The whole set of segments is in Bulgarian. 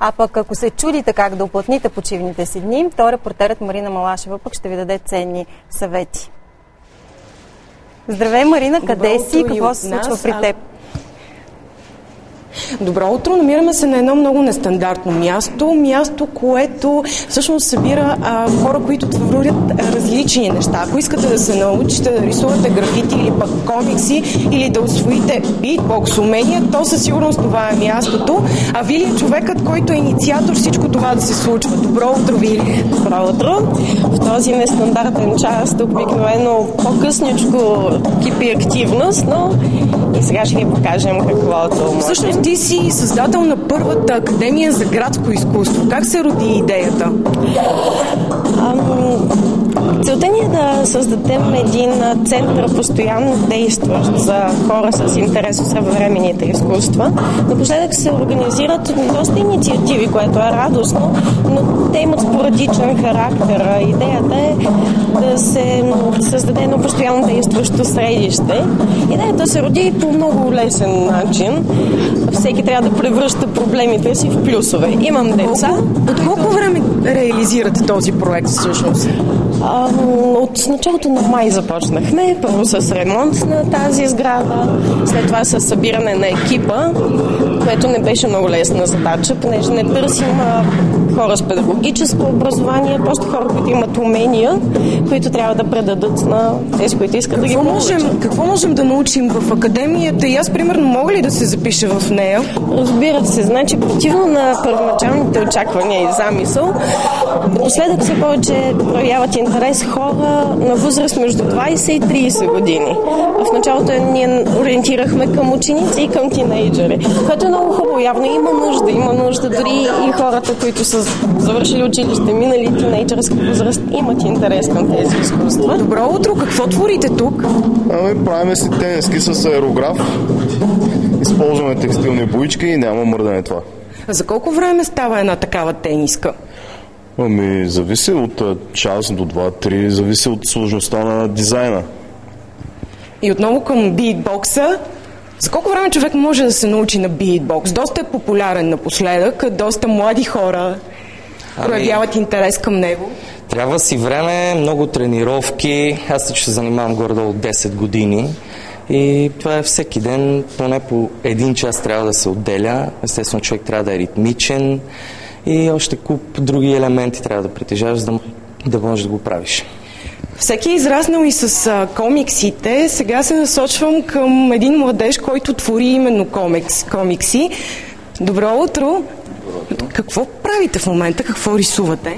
А пък ако се чудите как да уплътните почивните си дни, то репортерът Марина Малашева пък ще ви даде ценни съвети. Здравей, Марина, къде си и какво се случва при теб? Добро утро! Намираме се на едно много нестандартно място, което всъщност събира хора, които творят различни неща. Ако искате да се научите да рисувате графити или пък комикси, или да усвоите битбокс умения, то със сигурност това е мястото. А Вили е човекът, който е инициатор всичко това да се случва. Добро утро, Вили! Добро утро! В този нестандартен час, тук обикновено по-късничко кипи активност, но и сега ще ви покажем каквото може. Ти си създател на първата академия за градско изкуство. Как се роди идеята? Целта ни е да създадем един център постоянно действащ за хора с интерес в съвременните изкуства. Напоследък се организират доста инициативи, което е радостно, но те имат спорадичен характер. Идеята е да се създаде едно постоянно действащо средище. Идеята се роди по много лесен начин. Всеки трябва да превръща проблемите си в плюсове. Имам деца. От колко време реализирате този проект всъщност? От началото на май започнахме. Първо с ремонт на тази сграда, след това с събиране на екипа, което не беше много лесна задача, понеже не търсим хора с педагогическо образование, просто хора, които имат умения, които трябва да предадат на тези, които искат да ги получат. Какво можем да научим в академията? И аз, примерно, мога ли да се запиша в нея? Разбира се, значи противно на първоначалните очаквания и замисъл, последък все повече проявяват интерес хора на възраст между 20 и 30 години. В началото ние ориентирахме към ученици и към тинейджери, което е много хубаво. Явно има нужда дори и хората, които са завършили училище, минали тинейджерска възраст, имат интерес към тези изкуства. Добро утро! Какво творите тук? Правиме си тениски с аерограф, използваме текстилни боички и няма мърдане това. За колко време става една такава тениска? Зависи от час до 2-3, зависи от сложността на дизайна. И отново към битбокса. За колко време човек може да се научи на битбокс? Доста е популярен напоследък, доста млади хора проявяват интерес към него. Трябва си време, много тренировки. Аз ще се занимавам горе-долу от 10 години. И това е всеки ден, поне по един час трябва да се отделя. Естествено, човек трябва да е ритмичен и още куп други елементи трябва да притежаваш, за да можеш да го правиш. Всеки е израснал и с комиксите. Сега се насочвам към един младеж, който твори именно комикси. Добро утро! Какво правите в момента? Какво рисувате?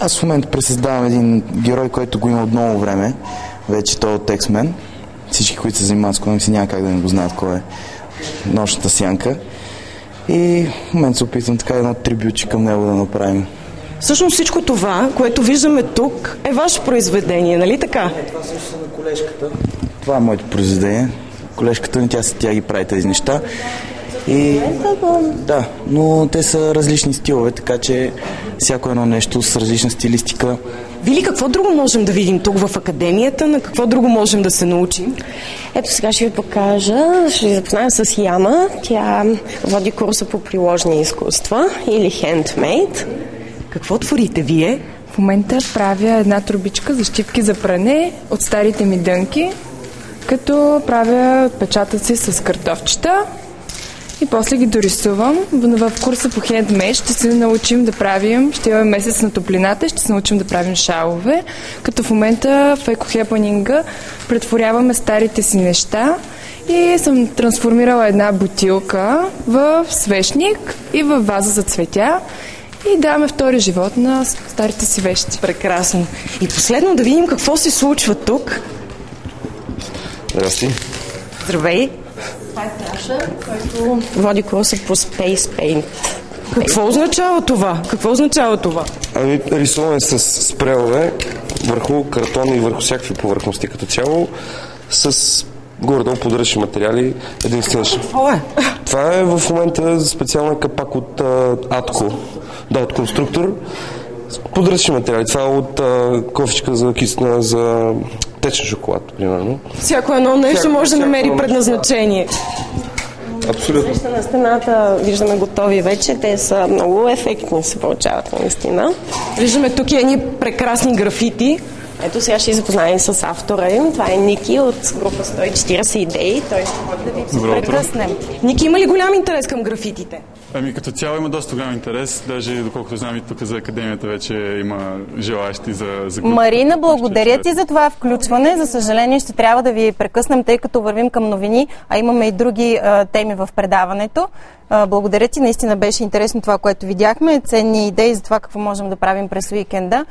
Аз в момента пресъздавам един герой, който го има от много време. Вече той е от X-Men. Всички, които се занимават с комикси, няма как да не го знаят кой е Нощната сянка. И в момента се опитвам така едно трибютче към него да направим. Всъщност всичко това, което виждаме тук, е ваше произведение, нали така? Това също на колежката. Това е моето произведение. Колежката ми, тя ги прави тези неща. И да, но те са различни стилове, така че всяко едно нещо с различна стилистика. Вили, какво друго можем да видим тук в академията? На какво друго можем да се научим? Ето сега ще ви покажа, ще ви запозная с Яна. Тя води курса по приложни изкуства или handmade. Какво творите вие? В момента правя една трубичка за щипки за пране от старите ми дънки, като правя отпечатъци с картофчета и после ги дорисувам. В курса по хендмейд ще се научим да правим, ще имаме месец на топлината, ще се научим да правим шалове, като в момента в екохепанинга претворяваме старите си неща и съм трансформирала една бутилка в свещник и в ваза за цветя и даваме втори живот на старите си вещи. Прекрасно. И последно да видим какво се случва тук. Здрасти. Здравей. Това е Таша, който води курса по Space Paint. Какво означава това? Рисуваме с спрелове върху картон и върху всякакви повърхности като цяло с горе-долу подръчни материали. Какво е? Това е в момента специален капак от Атко. Да, от конструктор. Подръчни материали. Това е от кофичка за течен шоколад, примерно. Всяко едно нещо може да намери предназначение. Абсолютно. На стената виждаме готови вече. Те са много ефектни, се получават наистина. Виждаме тук и едни прекрасни графити. Ето сега ще запознаем с автора им. Това е Ники от група 140 идеи. Той ще ходи да ви Прекъснем. Ники, има ли голям интерес към графитите? Ами като цяло има доста голям интерес, даже доколкото знам и тук за академията вече има желаящи за група. Марина, благодаря ти за това включване. За съжаление ще трябва да ви прекъснем, тъй като вървим към новини, а имаме и други теми в предаването. Благодаря ти, наистина беше интересно това, което видяхме. Ценни идеи за това какво можем да правим през уикенда.